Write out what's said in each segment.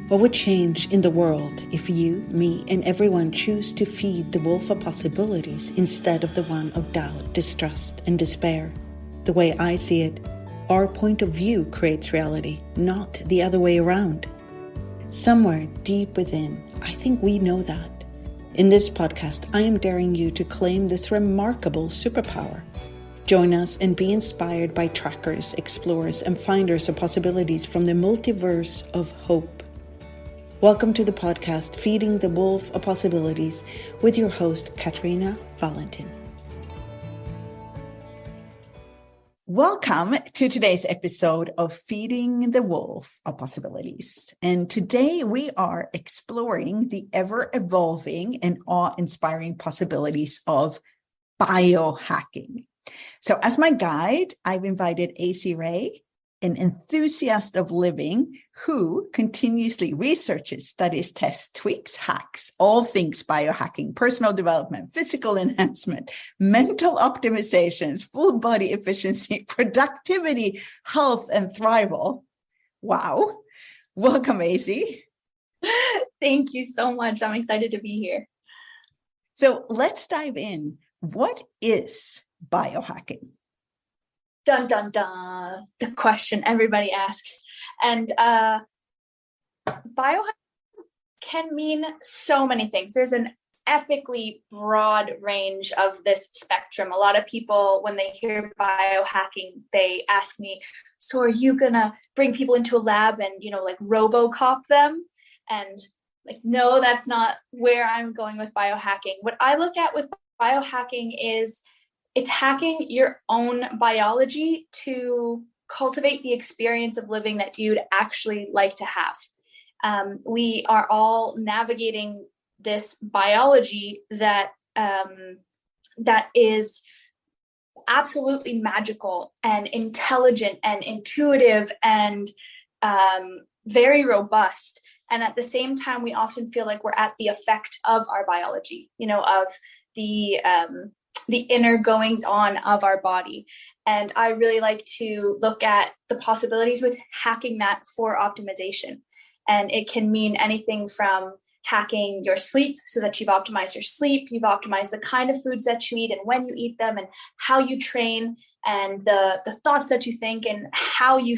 What would change in the world if you, me, and everyone choose to feed the wolf of possibilities instead of the one of doubt, distrust, and despair? The way I see it, our point of view creates reality, not the other way around. Somewhere deep within, I think we know that. In this podcast, I am daring you to claim this remarkable superpower. Join us and be inspired by trackers, explorers, and finders of possibilities from the multiverse of hope. Welcome to the podcast, Feeding the Wolf of Possibilities, with your host, Katarina Valentin. Welcome to today's episode of Feeding the Wolf of Possibilities. And today we are exploring the ever-evolving and awe-inspiring possibilities of biohacking. So as my guide, I've invited Acie Rae, an enthusiast of living who continuously researches, studies, tests, tweaks, hacks, all things biohacking, personal development, physical enhancement, mental optimizations, full body efficiency, productivity, health, and thrival. Wow. Welcome, Acie. Thank you so much. I'm excited to be here. So let's dive in. What is biohacking? Dun, dun, dun, the question everybody asks. And biohacking can mean so many things. There's an epically broad range of this spectrum. A lot of people, when they hear biohacking, they ask me, so are you gonna bring people into a lab and, like RoboCop them? And like, no, that's not where I'm going with biohacking. What I look at with biohacking is it's hacking your own biology to cultivate the experience of living that you'd actually like to have. We are all navigating this biology that is absolutely magical and intelligent and intuitive and very robust. And at the same time, we often feel like we're at the effect of our biology, of the inner goings on of our body. And I really like to look at the possibilities with hacking that for optimization. And it can mean anything from hacking your sleep so that you've optimized your sleep, you've optimized the kind of foods that you eat and when you eat them and how you train and the thoughts that you think and how you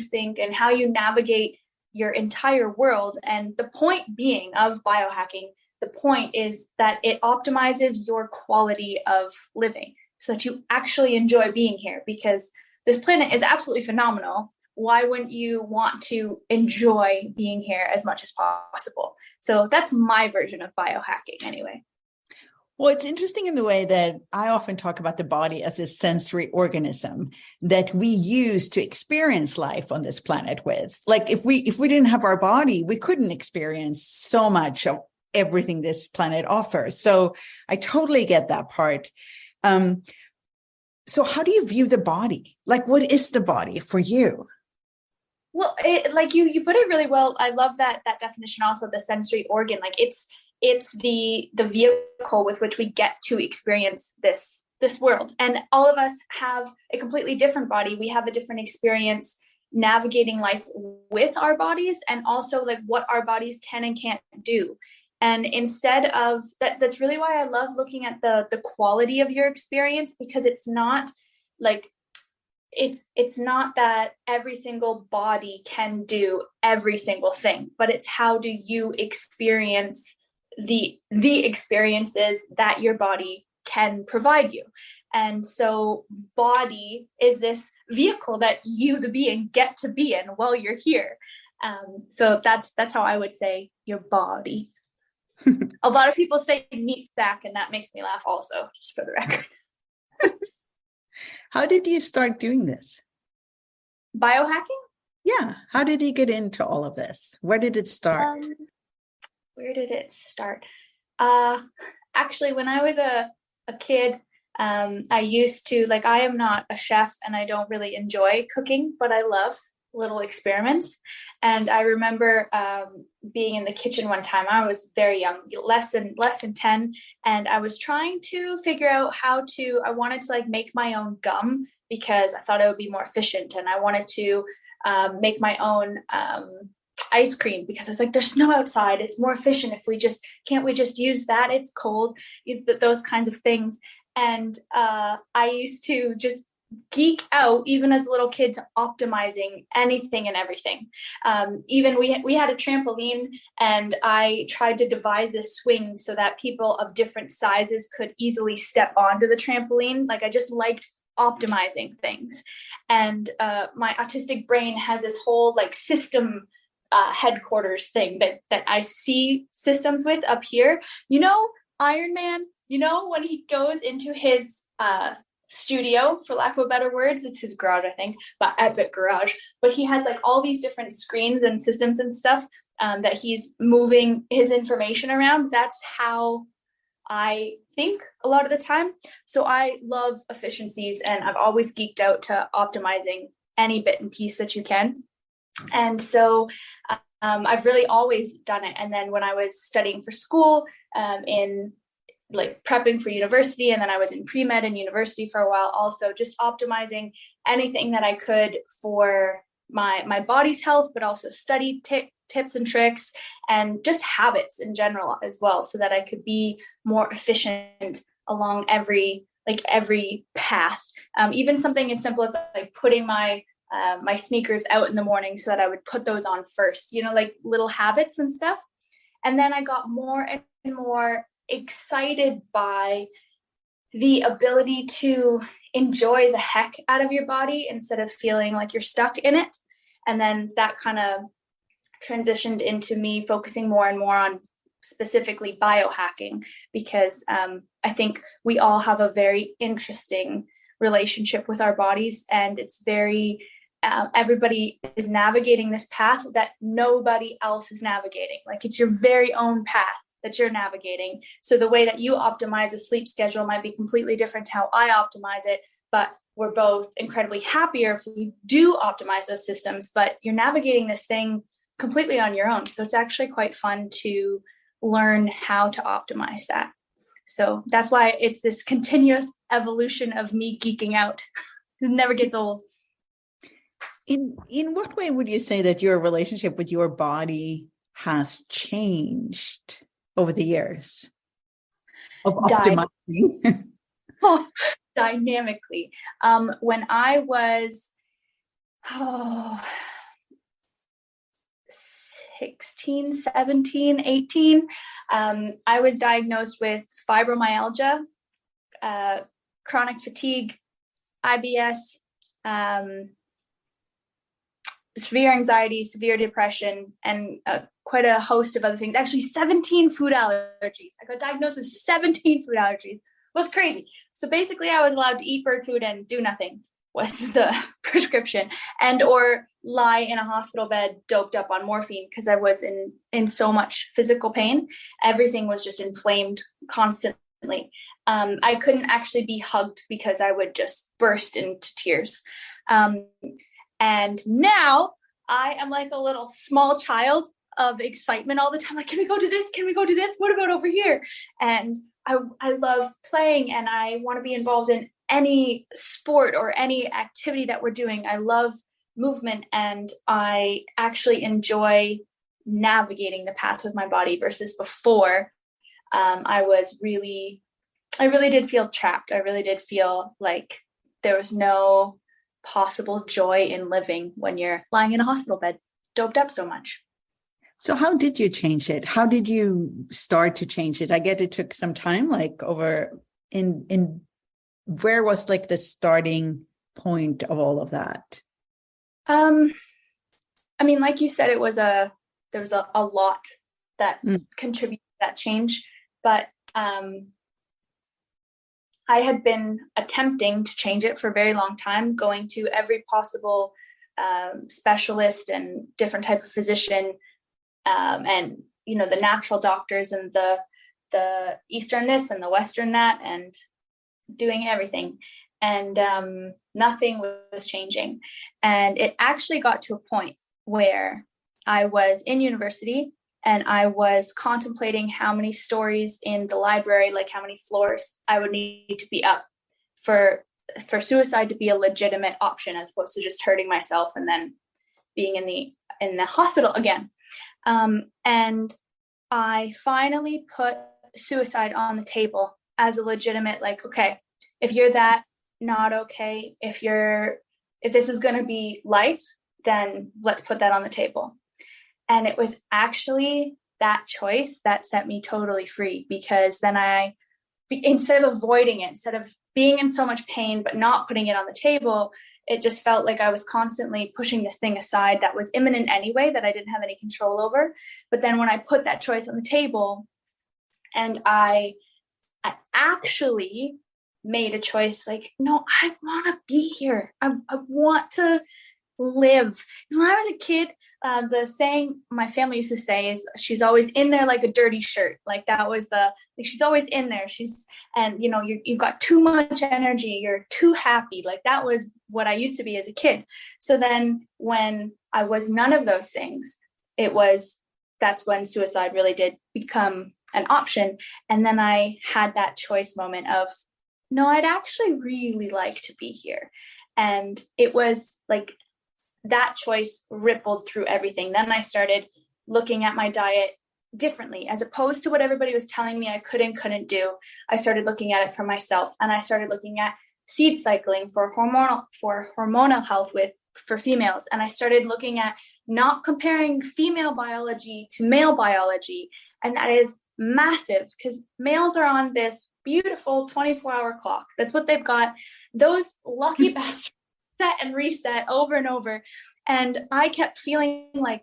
navigate your entire world. And the point being of biohacking, the point is that it optimizes your quality of living so that you actually enjoy being here, because this planet is absolutely phenomenal. Why wouldn't you want to enjoy being here as much as possible? So that's my version of biohacking anyway. Well, it's interesting in the way that I often talk about the body as a sensory organism that we use to experience life on this planet with. Like if we didn't have our body, we couldn't experience so much of everything this planet offers. So I totally get that part. So how do you view the body? Like, what is the body for you? Well, like you put it really well. I love that definition also, the sensory organ. Like it's the vehicle with which we get to experience this world. And all of us have a completely different body. We have a different experience navigating life with our bodies and also like what our bodies can and can't do. And instead of that's really why I love looking at the quality of your experience, because it's not like it's not that every single body can do every single thing, but it's how do you experience the experiences that your body can provide you. And so body is this vehicle that you, the being, get to be in while you're here. So that's how I would say your body. A lot of people say meat sack, and that makes me laugh also, just for the record. How did you start doing this? Biohacking? Yeah. How did you get into all of this? Where did it start? Where did it start? Actually, when I was a kid, I used to, I am not a chef and I don't really enjoy cooking, but I love little experiments. And I remember being in the kitchen one time. I was very young, less than 10, and I was trying to figure out I wanted to make my own gum because I thought it would be more efficient, and I wanted to make my own ice cream because I was like, there's snow outside. It's more efficient if can't we just use that? It's cold, those kinds of things. And I used to just geek out, even as a little kid, to optimizing anything and everything. Even we had a trampoline, and I tried to devise this swing so that people of different sizes could easily step onto the trampoline. Like, I just liked optimizing things. And my autistic brain has this whole like system headquarters thing that I see systems with up here. Iron Man, when he goes into his studio, for lack of a better words, it's his garage, I think, but epic garage. But he has like all these different screens and systems and stuff that he's moving his information around. That's how I think a lot of the time. So I love efficiencies, and I've always geeked out to optimizing any bit and piece that you can. And so I've really always done it. And then when I was studying for school, in like prepping for university, and then I was in pre-med and university for a while, also just optimizing anything that I could for my body's health, but also study tips and tricks and just habits in general as well, so that I could be more efficient along every path. Even something as simple as like putting my sneakers out in the morning so that I would put those on first, like little habits and stuff. And then I got more and more excited by the ability to enjoy the heck out of your body instead of feeling like you're stuck in it. And then that kind of transitioned into me focusing more and more on specifically biohacking, because I think we all have a very interesting relationship with our bodies, and it's very everybody is navigating this path that nobody else is navigating. Like, it's your very own path that you're navigating. So the way that you optimize a sleep schedule might be completely different to how I optimize it, but we're both incredibly happier if we do optimize those systems, but you're navigating this thing completely on your own. So it's actually quite fun to learn how to optimize that. So that's why it's this continuous evolution of me geeking out. It never gets old. In what way would you say that your relationship with your body has changed over the years of optimizing? Dynamically. When I was 16, 17, 18, I was diagnosed with fibromyalgia, chronic fatigue, IBS, severe anxiety, severe depression, and quite a host of other things. Actually, 17 food allergies. I got diagnosed with 17 food allergies. It was crazy. So basically, I was allowed to eat bird food and do nothing was the prescription, and or lie in a hospital bed doped up on morphine because I was in so much physical pain. Everything was just inflamed constantly. I couldn't actually be hugged because I would just burst into tears. And now I am like a little small child of excitement all the time. Like, can we go do this? Can we go do this? What about over here? And I love playing, and I want to be involved in any sport or any activity that we're doing. I love movement, and I actually enjoy navigating the path with my body versus before. I really did feel trapped. I really did feel like there was no possible joy in living when you're lying in a hospital bed, doped up so much. So how did you change it? How did you start to change it? I get it took some time, like over in where was like the starting point of all of that? I mean, like you said, there was a lot that contributed to that change, but I had been attempting to change it for a very long time, going to every possible specialist and different type of physician, and the natural doctors and the Eastern this and the Western that, and doing everything, and nothing was changing. And it actually got to a point where I was in university and I was contemplating how many stories in the library, like how many floors I would need to be up for suicide to be a legitimate option, as opposed to just hurting myself and then being in the hospital again. And I finally put suicide on the table as a legitimate, like, okay, if you're that not okay, if this is going to be life, then let's put that on the table. And it was actually that choice that set me totally free, because then instead of avoiding it, instead of being in so much pain but not putting it on the table, it just felt like I was constantly pushing this thing aside that was imminent anyway, that I didn't have any control over. But then when I put that choice on the table, and I actually made a choice, like, no, I want to be here. I want to live. Because when I was a kid, the saying my family used to say is, she's always in there like a dirty shirt. Like that was she's always in there. And you've got too much energy. You're too happy. Like that was what I used to be as a kid. So then when I was none of those things, that's when suicide really did become an option. And then I had that choice moment of, no, I'd actually really like to be here. And it was like that choice rippled through everything. Then I started looking at my diet differently, as opposed to what everybody was telling me I couldn't do. I started looking at it for myself, and I started looking at seed cycling for hormonal health for females. And I started looking at not comparing female biology to male biology. And that is massive, because males are on this beautiful 24-hour clock. That's what they've got. Those lucky bastards set and reset over and over. And I kept feeling like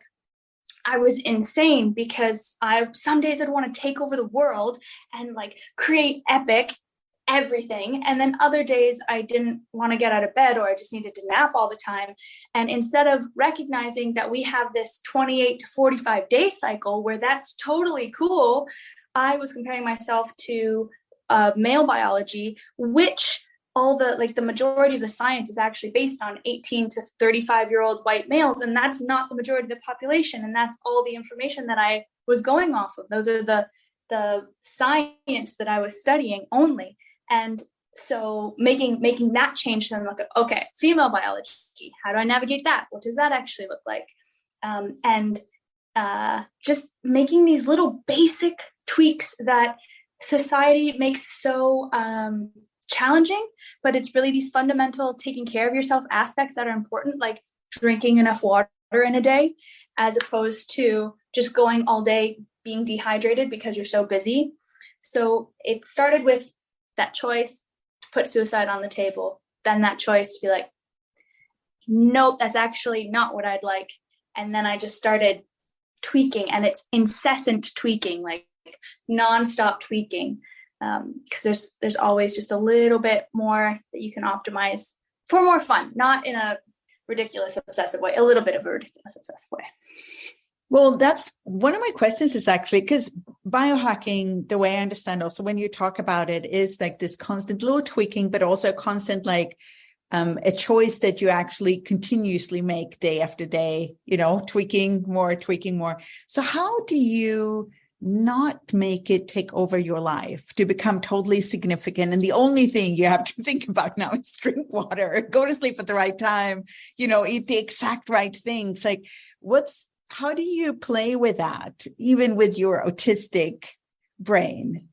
I was insane, because some days I'd want to take over the world and like create epic everything. And then other days I didn't want to get out of bed, or I just needed to nap all the time. And instead of recognizing that we have this 28 to 45 day cycle where that's totally cool, I was comparing myself to male biology, which the majority of the science is actually based on 18 to 35-year-old white males. And that's not the majority of the population. And that's all the information that I was going off of. Those are the science that I was studying only. And so making that change, then look at, okay, female biology, how do I navigate that? What does that actually look like? And just making these little basic tweaks that society makes so challenging, but it's really these fundamental taking care of yourself aspects that are important, like drinking enough water in a day, as opposed to just going all day being dehydrated because you're so busy. So it started with that choice to put suicide on the table, then that choice to be like, nope, that's actually not what I'd like. And then I just started tweaking, and it's incessant tweaking, like nonstop tweaking. Because there's always just a little bit more that you can optimize for more fun, not in a ridiculous obsessive way, a little bit of a ridiculous obsessive way. Well, that's one of my questions, is actually because biohacking, the way I understand also when you talk about it, is like this constant little tweaking, but also constant like a choice that you actually continuously make day after day, tweaking more. So how do you not make it take over your life to become totally significant? And the only thing you have to think about now is drink water, go to sleep at the right time, eat the exact right things. Like how do you play with that, even with your autistic brain?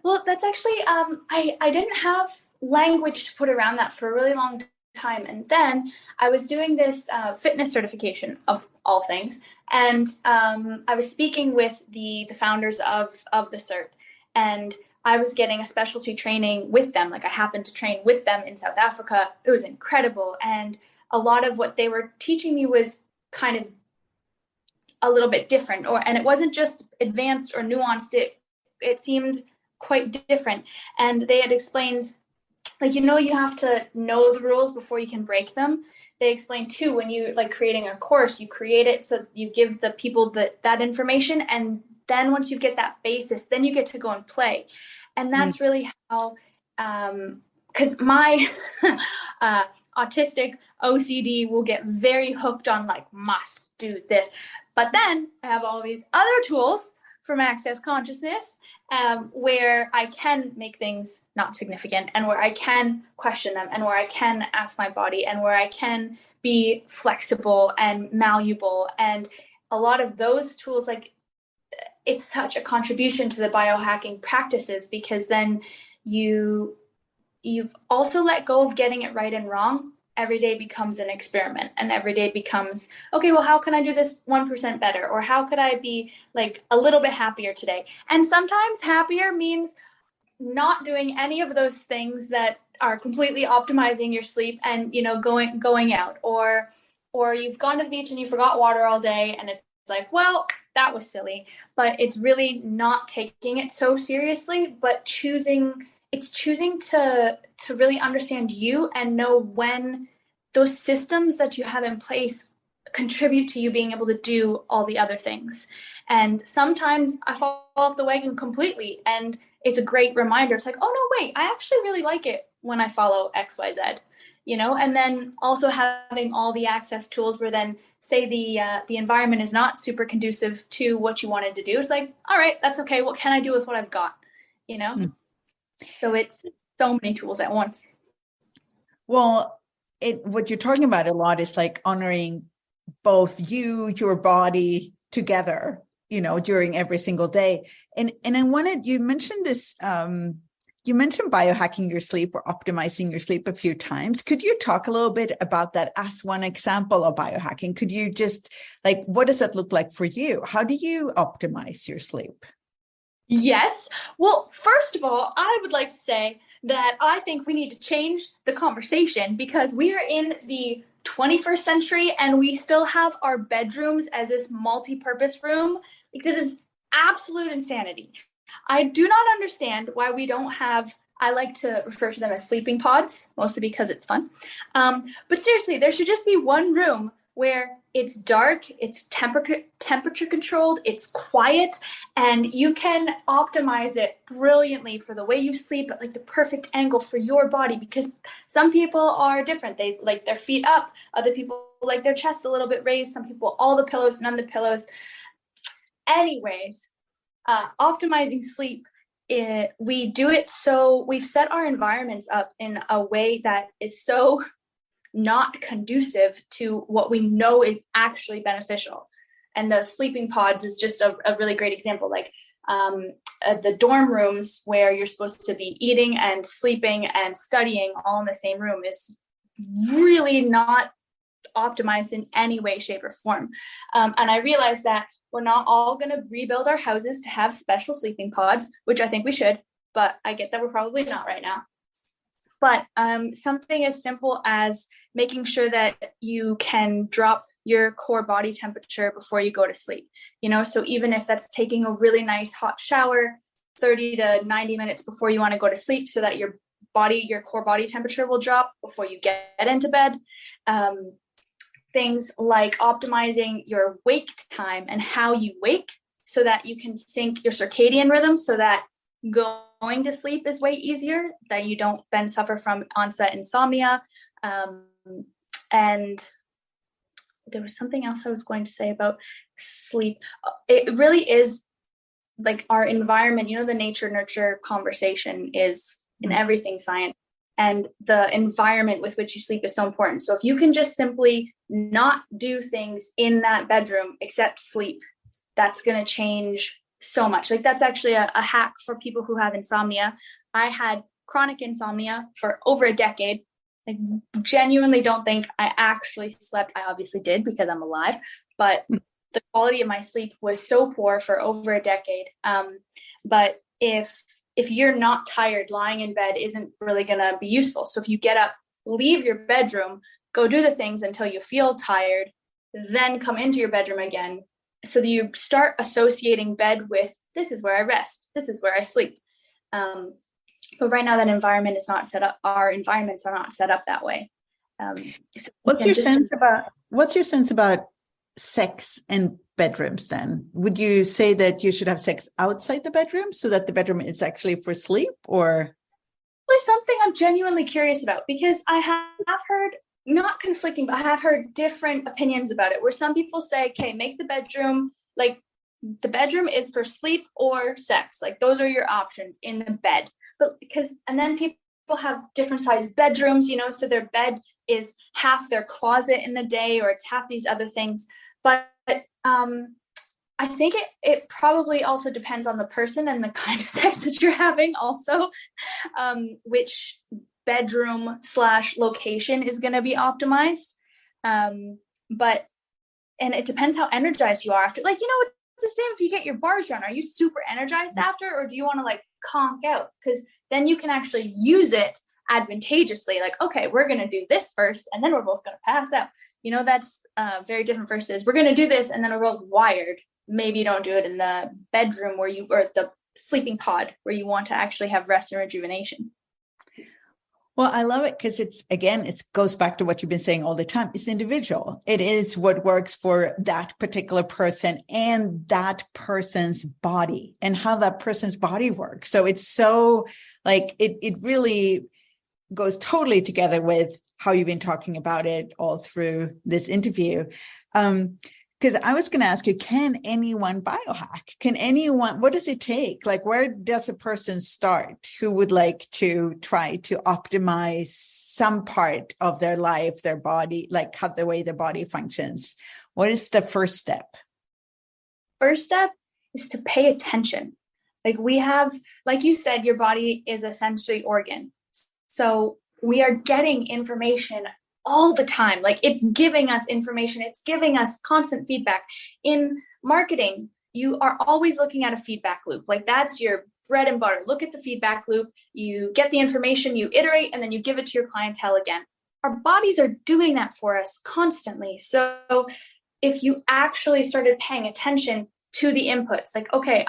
Well, that's actually, I didn't have language to put around that for a really long time. And then I was doing this fitness certification of all things. And I was speaking with the founders of the cert, and I was getting a specialty training with them. Like I happened to train with them in South Africa. It was incredible. And a lot of what they were teaching me was kind of a little bit different, and it wasn't just advanced or nuanced. It seemed quite different. And they had explained, like, you have to know the rules before you can break them. They explained too, when you like creating a course, you create it so you give the people that information, and then once you get that basis, then you get to go and play. And that's really how, because my autistic OCD will get very hooked on like, must do this. But then I have all these other tools from Access Consciousness, where I can make things not significant, and where I can question them, and where I can ask my body, and where I can be flexible and malleable. And a lot of those tools, like it's such a contribution to the biohacking practices, because then you've also let go of getting it right and wrong. Every day becomes an experiment, and every day becomes, okay, well, how can I do this 1% better? Or how could I be like a little bit happier today? And sometimes happier means not doing any of those things that are completely optimizing your sleep and, going out, or you've gone to the beach and you forgot water all day, and it's like, well, that was silly. But it's really not taking it so seriously, but choosing to really understand you and know when those systems that you have in place contribute to you being able to do all the other things. And sometimes I fall off the wagon completely, and it's a great reminder. It's like, oh no, wait, I actually really like it when I follow XYZ, and then also having all the access tools where then say the environment is not super conducive to what you wanted to do. It's like, all right, that's okay. What can I do with what I've got? So it's so many tools at once. Well, what you're talking about a lot is like honoring both your body together, during every single day. And you mentioned this, you mentioned biohacking your sleep or optimizing your sleep a few times. Could you talk a little bit about that as one example of biohacking? Could you just what does that look like for you? How do you optimize your sleep? Yes. Well, first of all, I would like to say that I think we need to change the conversation, because we are in the 21st century and we still have our bedrooms as this multi-purpose room. This is absolute insanity. I do not understand why we don't have, I like to refer to them as sleeping pods, mostly because it's fun. But seriously, there should just be one room where it's dark, it's temperature controlled, it's quiet, and you can optimize it brilliantly for the way you sleep at the perfect angle for your body, because some people are different. They like their feet up, other people like their chest a little bit raised, some people all the pillows, none of the pillows. Anyways, optimizing sleep, we do it so we've set our environments up in a way that is so not conducive to what we know is actually beneficial. And the sleeping pods is just a really great example. The dorm rooms where you're supposed to be eating and sleeping and studying all in the same room is really not optimized in any way, shape, or form. And I realized that we're not all going to rebuild our houses to have special sleeping pods, which I think we should, but I get that we're probably not right now. But something as simple as making sure that you can drop your core body temperature before you go to sleep. So even if that's taking a really nice hot shower 30 to 90 minutes before you want to go to sleep, so that your core body temperature will drop before you get into bed. Things like optimizing your wake time and how you wake, so that you can sync your circadian rhythm, so that going to sleep is way easier, that you don't then suffer from onset insomnia. And there was something else I was going to say about sleep. It really is our environment, the nature nurture conversation is in everything science, and the environment with which you sleep is so important. So if you can just simply not do things in that bedroom except sleep, that's going to change so much. That's actually a hack for people who have insomnia. I had chronic insomnia for over a decade. I genuinely don't think I actually slept. I obviously did, because I'm alive, but the quality of my sleep was so poor for over a decade. But if you're not tired, lying in bed isn't really going to be useful. So if you get up, leave your bedroom, go do the things until you feel tired, then come into your bedroom again, so that you start associating bed with, this is where I rest, this is where I sleep. But right now that environment is not set up. Our environments are not set up that way. So what's your sense about sex and bedrooms then? Would you say that you should have sex outside the bedroom so that the bedroom is actually for sleep, or? There's something I'm genuinely curious about, because I have heard, not conflicting, but I have heard different opinions about it, where some people say, okay, make the bedroom, the bedroom is for sleep or sex. Those are your options in the bed. And then people have different sized bedrooms, so their bed is half their closet in the day, or it's half these other things. But I think it probably also depends on the person and the kind of sex that you're having also, which bedroom / location is going to be optimized. But it depends how energized you are after. Like, it's the same if you get your bars run. Are you super energized after, or do you want to like conk out? Because then you can actually use it advantageously. Like, okay, we're going to do this first, and then we're both going to pass out. That's very different versus we're going to do this, and then we're both wired. Maybe you don't do it in the bedroom or the sleeping pod where you want to actually have rest and rejuvenation. Well, I love it because it goes back to what you've been saying all the time. It's individual. It is what works for that particular person and that person's body and how that person's body works. So it's so like, it really goes totally together with how you've been talking about it all through this interview. Because I was going to ask you, can anyone biohack? What does it take? Like, where does a person start who would like to try to optimize some part of their life, their body, like cut the way the body functions? What is the first step? First step is to pay attention. Like you said, your body is a sensory organ. So we are getting information all the time. Like, it's giving us information. It's giving us constant feedback. In marketing, you are always looking at a feedback loop. Like, that's your bread and butter. Look at the feedback loop. You get the information, you iterate, and then you give it to your clientele again. Our bodies are doing that for us constantly. So if you actually started paying attention to the inputs, like, okay,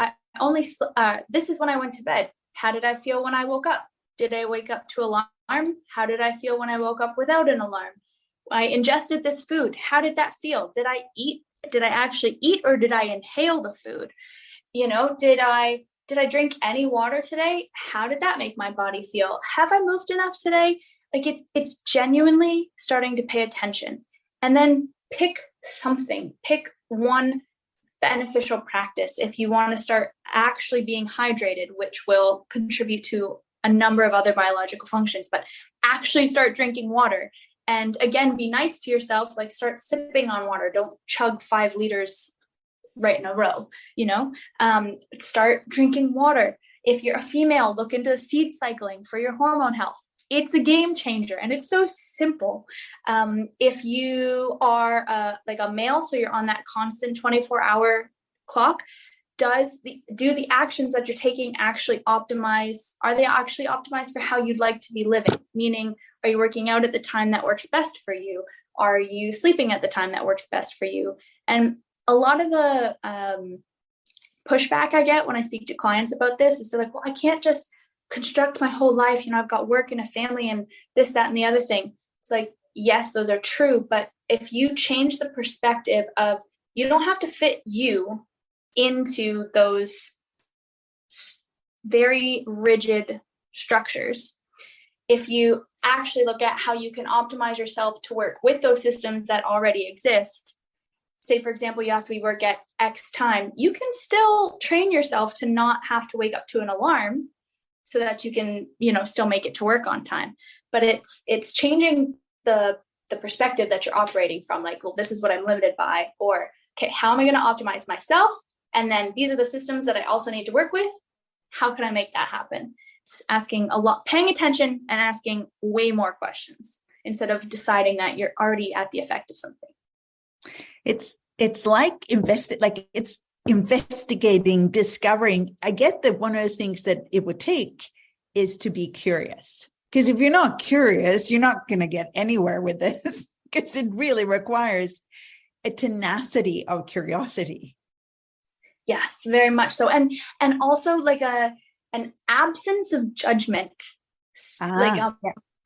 this is when I went to bed. How did I feel when I woke up? Did I wake up to alarm? How did I feel when I woke up without an alarm? I ingested this food. How did that feel? Did I eat? Did I actually eat, or did I inhale the food? Did I drink any water today? How did that make my body feel? Have I moved enough today? Like, it's genuinely starting to pay attention, and then pick one beneficial practice. If you want to start actually being hydrated, which will contribute to a number of other biological functions, but actually start drinking water. And again, be nice to yourself, like start sipping on water. Don't chug 5 liters right in a row, start drinking water. If you're a female, look into seed cycling for your hormone health. It's a game changer, and it's so simple. If you are like a male, so you're on that constant 24-hour clock, do the actions that you're taking actually optimize? Are they actually optimized for how you'd like to be living? Meaning, are you working out at the time that works best for you? Are you sleeping at the time that works best for you? And a lot of the pushback I get when I speak to clients about this is they're like, well, I can't just construct my whole life. I've got work and a family and this, that, and the other thing. It's like, yes, those are true. But if you change the perspective of, you don't have to fit you into those very rigid structures. If you actually look at how you can optimize yourself to work with those systems that already exist, say, for example, you have to be work at X time, you can still train yourself to not have to wake up to an alarm so that you can, still make it to work on time. But it's changing the perspective that you're operating from, like, well, this is what I'm limited by, or, okay, how am I going to optimize myself? And then these are the systems that I also need to work with. How can I make that happen? It's asking a lot, paying attention and asking way more questions instead of deciding that you're already at the effect of something. It's like it's investigating, discovering. I get that one of the things that it would take is to be curious. Because if you're not curious, you're not going to get anywhere with this, because it really requires a tenacity of curiosity. Yes, very much so. And also like an absence of judgment, like a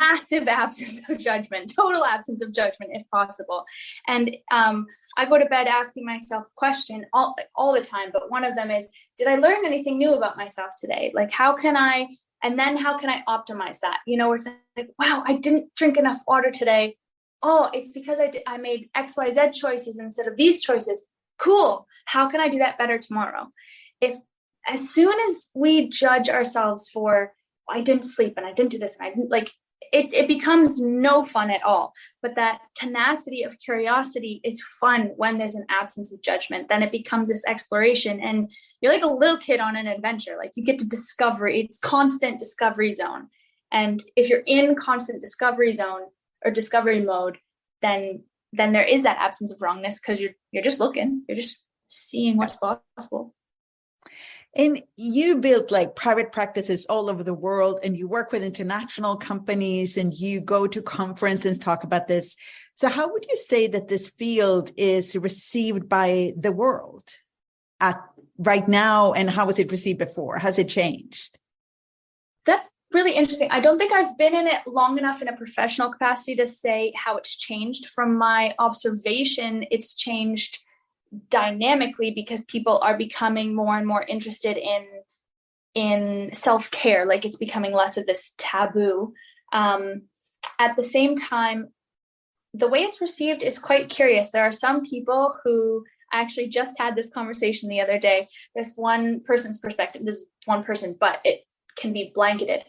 massive absence of judgment, total absence of judgment if possible. And I go to bed asking myself a question all the time, but one of them is, did I learn anything new about myself today? Like, how can I optimize that? Where it's like, wow, I didn't drink enough water today. Oh, it's because I made XYZ choices instead of these choices. Cool. How can I do that better tomorrow? As soon as we judge ourselves for, I didn't sleep and I didn't do this and I didn't, like, it becomes no fun at all. But that tenacity of curiosity is fun when there's an absence of judgment. Then it becomes this exploration, and you're like a little kid on an adventure. Like you get to discover, it's constant discovery zone. And if you're in constant discovery zone or discovery mode, then there is that absence of wrongness, because you're just looking, you're just seeing what's possible. And you build like private practices all over the world, and you work with international companies, and you go to conferences and talk about this. So how would you say that this field is received by the world right now, and how was it received before? Has it changed? That's really interesting. I don't think I've been in it long enough in a professional capacity to say how it's changed. From my observation, it's changed dynamically because people are becoming more and more interested in self-care. Like it's becoming less of this taboo. At the same time, the way it's received is quite curious. There are some people who, I actually just had this conversation the other day. This one person's perspective, this one person, but it can be blanketed.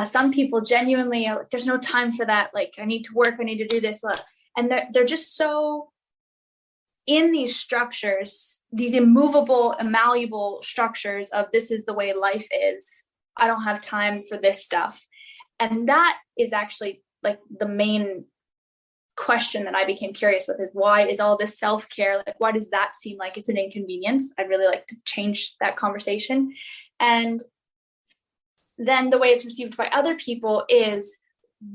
Some people genuinely are like, there's no time for that. Like I need to work, I need to do this. And they're just so in these structures, these immovable, malleable structures of this is the way life is. I don't have time for this stuff. And that is actually like the main question that I became curious with, is why is all this self-care, like why does that seem like it's an inconvenience? I'd really like to change that conversation. And then the way it's received by other people is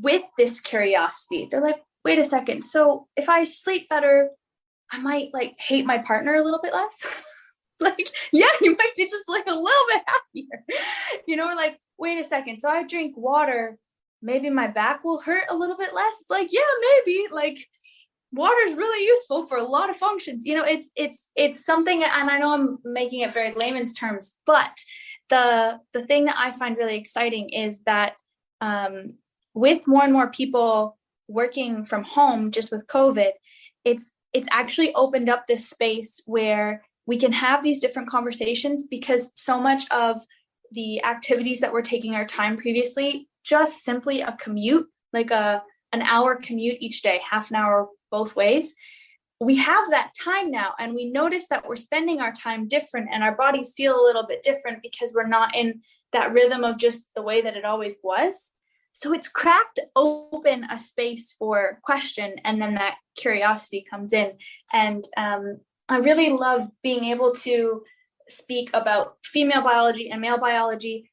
with this curiosity. They're like, wait a second, so if I sleep better, I might like hate my partner a little bit less. Like, yeah, you might be just like a little bit happier, or like, wait a second, so I drink water, maybe my back will hurt a little bit less. It's like, yeah, maybe, like water is really useful for a lot of functions. It's something, and I know I'm making it very layman's terms, but the thing that I find really exciting is that with more and more people working from home, just with COVID, it's actually opened up this space where we can have these different conversations, because so much of the activities that were taking our time previously, just simply a commute, like an hour commute each day, half an hour both ways, we have that time now, and we notice that we're spending our time different, and our bodies feel a little bit different because we're not in that rhythm of just the way that it always was. So it's cracked open a space for question, and then that curiosity comes in. And I really love being able to speak about female biology and male biology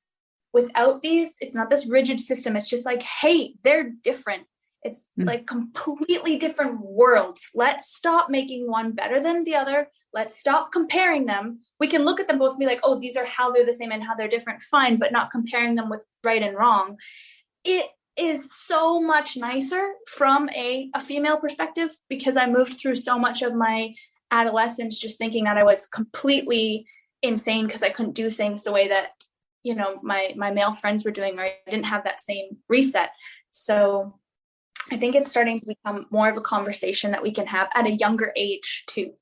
without it's not this rigid system. It's just like, hey, they're different. It's like completely different worlds. Let's stop making one better than the other. Let's stop comparing them. We can look at them both and be like, oh, these are how they're the same and how they're different. Fine, but not comparing them with right and wrong. It is so much nicer from a female perspective, because I moved through so much of my adolescence just thinking that I was completely insane because I couldn't do things the way that, my male friends were doing, or I didn't have that same reset. So I think it's starting to become more of a conversation that we can have at a younger age too.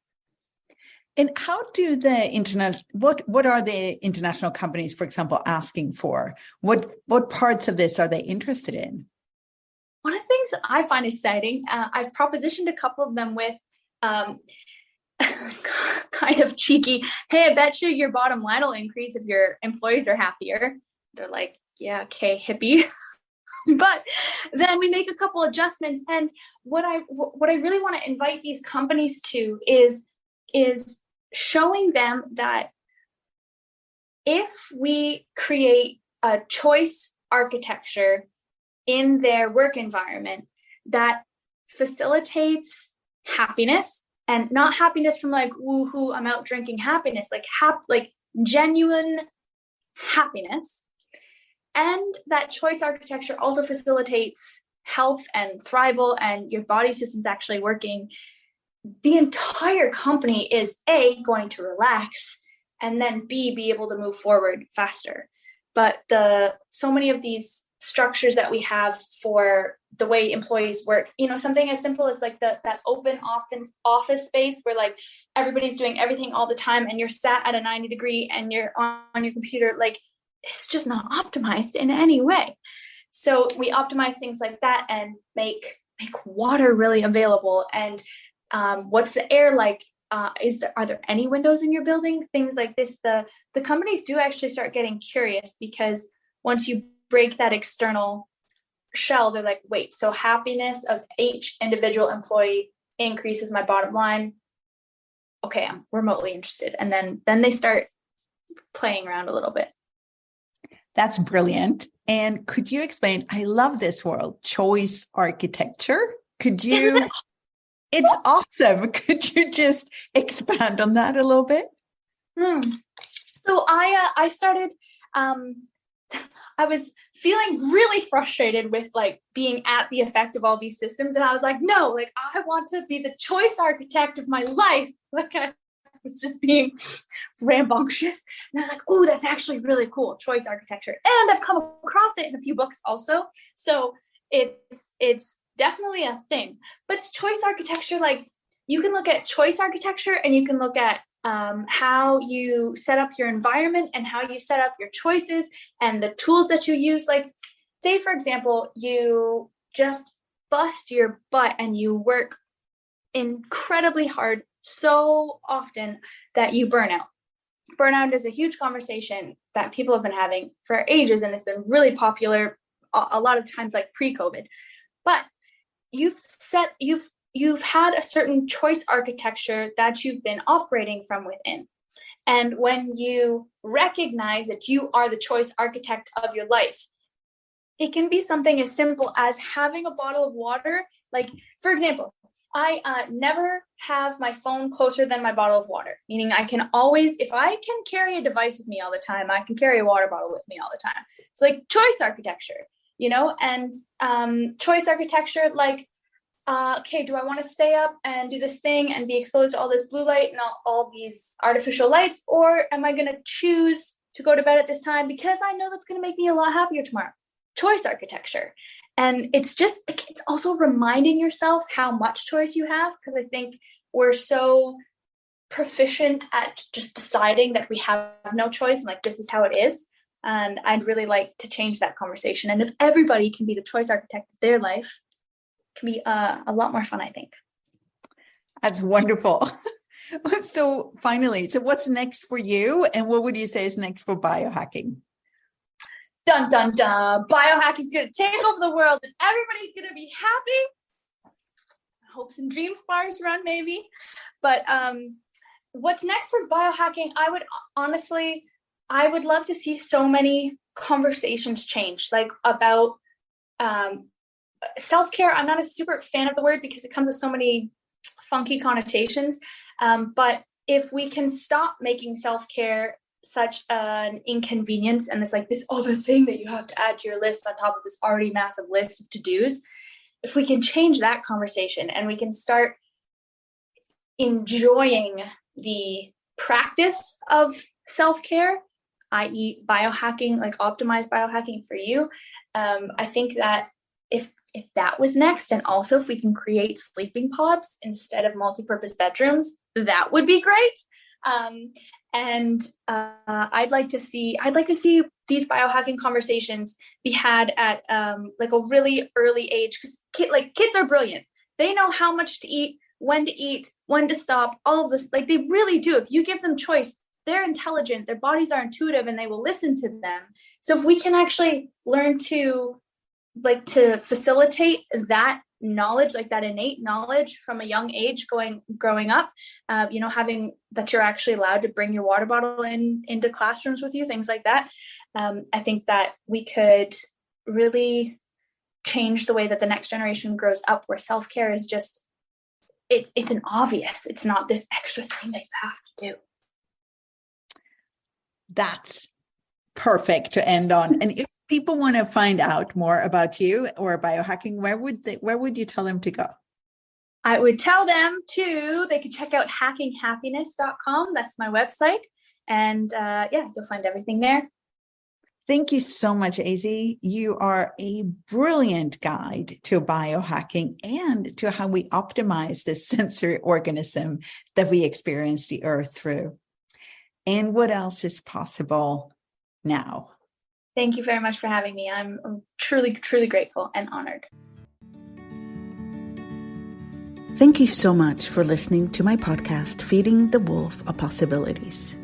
And how do what are the international companies, for example, asking for? What parts of this are they interested in? One of the things that I find exciting, I've propositioned a couple of them with kind of cheeky, hey, I bet you your bottom line will increase if your employees are happier. They're like, yeah, okay, hippie. But then we make a couple adjustments. And what I really want to invite these companies to is showing them that if we create a choice architecture in their work environment that facilitates happiness, and not happiness from like, woohoo, I'm out drinking happiness, like genuine happiness. And that choice architecture also facilitates health and thrival, and your body system's actually working. The entire company is A, going to relax, and then B, be able to move forward faster. But so many of these structures that we have for the way employees work, something as simple as like that open office space where like everybody's doing everything all the time, and you're sat at a 90-degree and you're on your computer, like it's just not optimized in any way. So we optimize things like that and make water really available. And what's the air like? Are there any windows in your building? Things like this. The companies do actually start getting curious, because once you break that external shell, they're like, wait, so happiness of each individual employee increases my bottom line. Okay, I'm remotely interested. And then they start playing around a little bit. That's brilliant. And could you explain, I love this word, choice architecture. Could you, it's awesome. Could you just expand on that a little bit? So I started, I was feeling really frustrated with like being at the effect of all these systems. And I was like, no, like I want to be the choice architect of my life. Like I was just being rambunctious. And I was like, oh, that's actually really cool. Choice architecture. And I've come across it in a few books also. So it's definitely a thing. But it's choice architecture. Like you can look at choice architecture and you can look at how you set up your environment and how you set up your choices and the tools that you use. Like, say, for example, you just bust your butt and you work incredibly hard so often that you burn out. Burnout is a huge conversation that people have been having for ages, and it's been really popular a lot of times, like pre-COVID. But you've had a certain choice architecture that you've been operating from within. And when you recognize that you are the choice architect of your life, it can be something as simple as having a bottle of water. Like, for example, I never have my phone closer than my bottle of water, meaning I can always, if I can carry a device with me all the time, I can carry a water bottle with me all the time. It's like choice architecture, and choice architecture, like, okay, do I want to stay up and do this thing and be exposed to all this blue light and all these artificial lights? Or am I going to choose to go to bed at this time because I know that's going to make me a lot happier tomorrow? Choice architecture. And it's also reminding yourself how much choice you have, because I think we're so proficient at just deciding that we have no choice and like, this is how it is. And I'd really like to change that conversation. And if everybody can be the choice architect of their life, can be a lot more fun, I think. That's wonderful. So finally, what's next for you? And what would you say is next for biohacking? Dun, dun, dun. Biohacking is going to take over the world and everybody's going to be happy. Hopes and dreams fires around maybe. But what's next for biohacking? I would love to see so many conversations change, like about self-care. I'm not a super fan of the word because it comes with so many funky connotations. But if we can stop making self-care such an inconvenience and it's like this other thing that you have to add to your list on top of this already massive list of to-dos, if we can change that conversation and we can start enjoying the practice of self-care, i.e. biohacking, like optimized biohacking for you, I think that if that was next, and also if we can create sleeping pods instead of multi-purpose bedrooms, that would be great. And I'd like to see these biohacking conversations be had at like a really early age, because kids are brilliant. They know how much to eat, when to stop, all of this. Like they really do. If you give them choice, they're intelligent, their bodies are intuitive, and they will listen to them. So if we can actually learn to facilitate that knowledge, like that innate knowledge from a young age growing up, having that you're actually allowed to bring your water bottle into classrooms with you, things like that. I think that we could really change the way that the next generation grows up, where self-care is just, it's an obvious, it's not this extra thing that you have to do. That's perfect to end on. And if people want to find out more about you or biohacking, where would you tell them to go? I would tell them they could check out hackinghappiness.com. That's my website. And you'll find everything there. Thank you so much, Acie. You are a brilliant guide to biohacking and to how we optimize this sensory organism that we experience the earth through. And what else is possible now? Thank you very much for having me. I'm truly, truly grateful and honored. Thank you so much for listening to my podcast, Feeding the Wolf of Possibilities.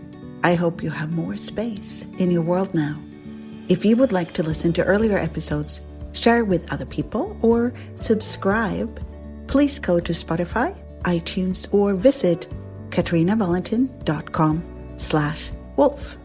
I hope you have more space in your world now. If you would like to listen to earlier episodes, share with other people, or subscribe, please go to Spotify, iTunes, or visit katarinavalentin.com/wolf.